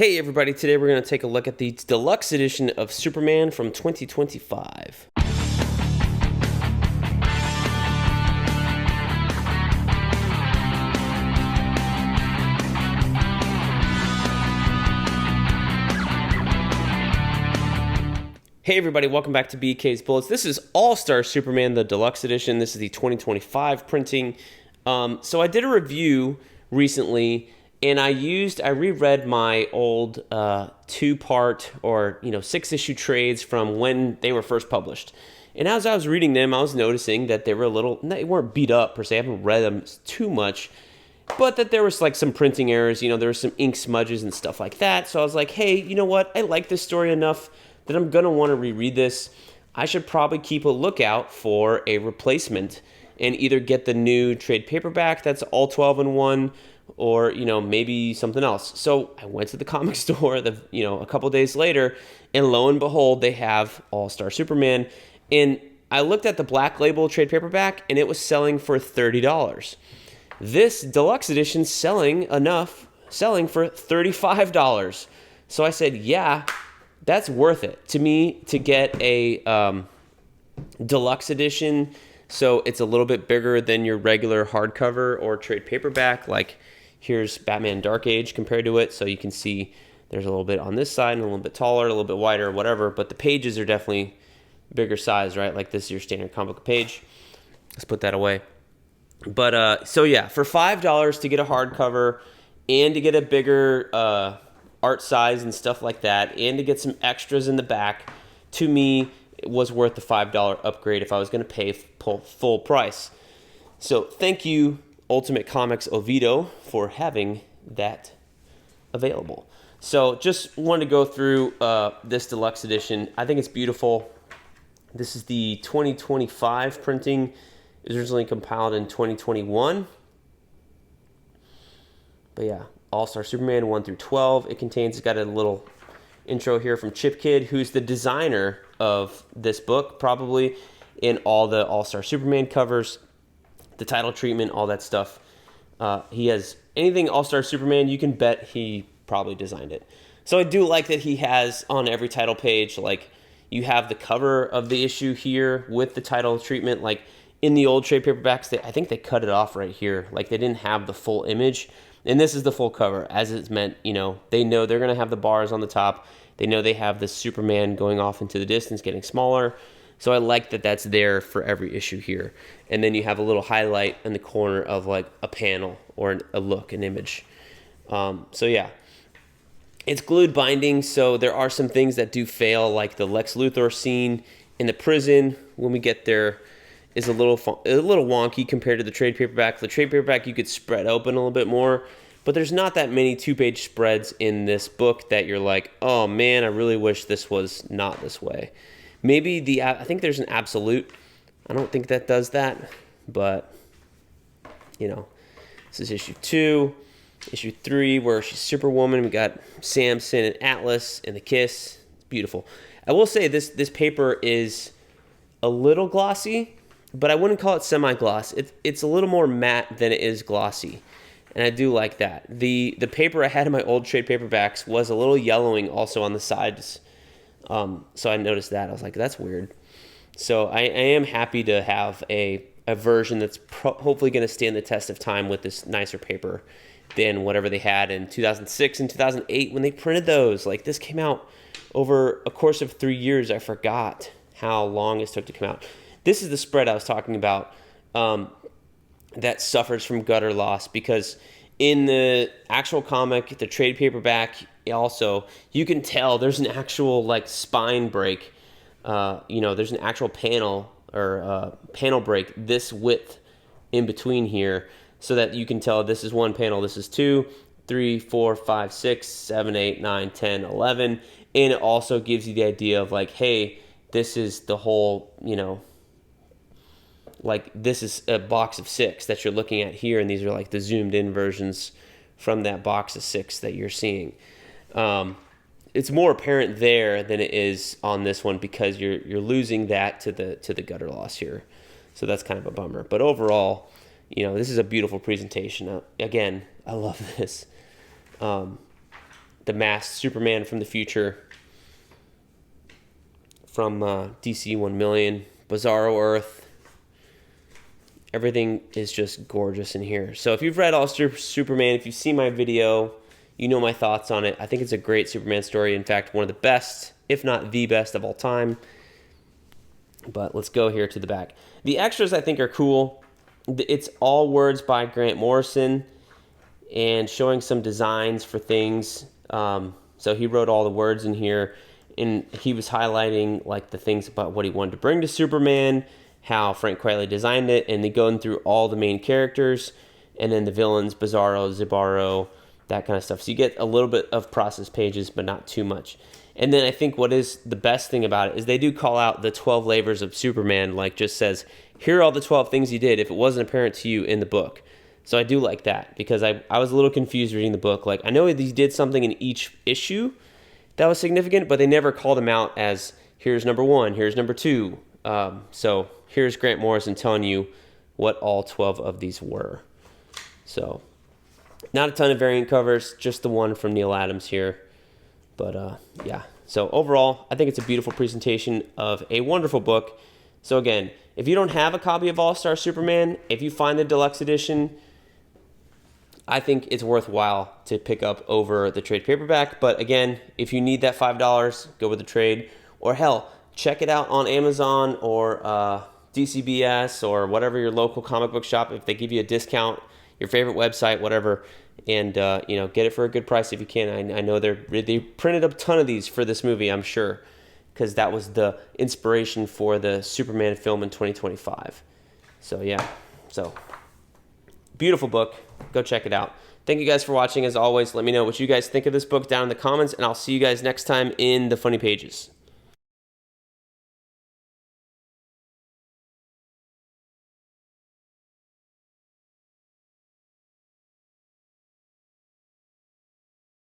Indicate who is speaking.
Speaker 1: Hey everybody, today we're going to take a look at the deluxe edition of Superman from 2025. Hey everybody, welcome back to BK's Bullets. This is All-Star Superman, the deluxe edition. This is the 2025 printing. So I did a review recently, and I reread my old two-part or 6-issue trades from when they were first published. And as I was reading them, I was noticing that they weren't beat up per se. I haven't read them too much, but that there was like some printing errors. There were some ink smudges and stuff like that. So I was like, hey, you know what? I like this story enough that I'm going to want to reread this. I should probably keep a lookout for a replacement and either get the new trade paperback that's all 12 in one, or maybe something else. So I went to the comic store a couple days later, and lo and behold, they have All-Star Superman. And I looked at the Black Label trade paperback, and it was selling for $30. This deluxe edition selling for $35. So I said, yeah, that's worth it to me to get a deluxe edition. So it's a little bit bigger than your regular hardcover or trade paperback. Like here's Batman Dark Age compared to it. So you can see there's a little bit on this side and a little bit taller, a little bit wider, whatever. But the pages are definitely bigger size, right? Like this is your standard comic book page. Let's put that away. But so yeah, for $5 to get a hardcover and to get a bigger art size and stuff like that, and to get some extras in the back, to me, it was worth the $5 upgrade if I was going to pay full price. So thank you, Ultimate Comics Oviedo, for having that available. So just wanted to go through this deluxe edition. I think it's beautiful. This is the 2025 printing. It was originally compiled in 2021. But yeah, All-Star Superman 1 through 12. It's got a little intro here from Chip Kidd, who's the designer of this book, probably in all the All-Star Superman covers, the title treatment, all that stuff. He has anything All-Star Superman, you can bet he probably designed it. So I do like that he has on every title page, like you have the cover of the issue here with the title treatment. Like in the old trade paperbacks, I think they cut it off right here. Like they didn't have the full image. And this is the full cover, as it's meant. They know they're going to have the bars on the top. They know they have the Superman going off into the distance, getting smaller. So I like that that's there for every issue here. And then you have a little highlight in the corner of like a panel or an image. So yeah, it's glued binding. So there are some things that do fail, like the Lex Luthor scene in the prison when we get there is a little wonky compared to the trade paperback. The trade paperback you could spread open a little bit more, but there's not that many two-page spreads in this book that you're like, oh man, I really wish this was not this way. Maybe I think there's an absolute. I don't think that does that, but this is issue 2, issue 3 where she's Superwoman. We got Samson and Atlas and the kiss. It's beautiful. I will say this paper is a little glossy, but I wouldn't call it semi-gloss. It's a little more matte than it is glossy, and I do like that. The paper I had in my old trade paperbacks was a little yellowing also on the sides, so I noticed that. I was like, that's weird. So I am happy to have a version that's hopefully going to stand the test of time with this nicer paper than whatever they had in 2006 and 2008 when they printed those. Like this came out over a course of 3 years. I forgot how long it took to come out. This is the spread I was talking about that suffers from gutter loss, because in the actual comic, the trade paperback, also, you can tell there's an actual like spine break. There's an actual panel or panel break this width in between here, so that you can tell this is one panel, this is 2, 3, 4, 5, 6, 7, 8, 9, 10, 11. And it also gives you the idea of like, hey, this is the whole, like this is a box of 6 that you're looking at here, and these are like the zoomed in versions from that box of 6 that you're seeing. It's more apparent there than it is on this one, because you're losing that to the gutter loss here. So that's kind of a bummer. But overall, this is a beautiful presentation. Again, I love this. the masked Superman from the future from DC 1 Million, Bizarro Earth. Everything is just gorgeous in here. So if you've read All Star Superman, if you've seen my video, you know my thoughts on it. I think it's a great Superman story. In fact, one of the best, if not the best of all time. But let's go here to the back. The extras I think are cool. It's all words by Grant Morrison and showing some designs for things. So he wrote all the words in here, and he was highlighting like the things about what he wanted to bring to Superman, how Frank Quitely designed it, and they going through all the main characters, and then the villains, Bizarro, Zibaro, that kind of stuff. So you get a little bit of process pages, but not too much. And then I think what is the best thing about it is they do call out the 12 labors of Superman, like just says, here are all the 12 things he did if it wasn't apparent to you in the book. So I do like that, because I was a little confused reading the book. Like, I know he did something in each issue that was significant, but they never called him out as, here's number 1, here's number 2. So here's Grant Morrison telling you what all 12 of these were. So not a ton of variant covers, just the one from Neil Adams here. But yeah, so overall, I think it's a beautiful presentation of a wonderful book. So again, if you don't have a copy of All-Star Superman, if you find the deluxe edition, I think it's worthwhile to pick up over the trade paperback. But again, if you need that $5, go with the trade. Or hell, check it out on Amazon or DCBS or whatever your local comic book shop. If they give you a discount, your favorite website, whatever, and get it for a good price if you can. I know they printed a ton of these for this movie, I'm sure, because that was the inspiration for the Superman film in 2025. So yeah, so beautiful book. Go check it out. Thank you guys for watching. As always, let me know what you guys think of this book down in the comments, and I'll see you guys next time in the Funny Pages.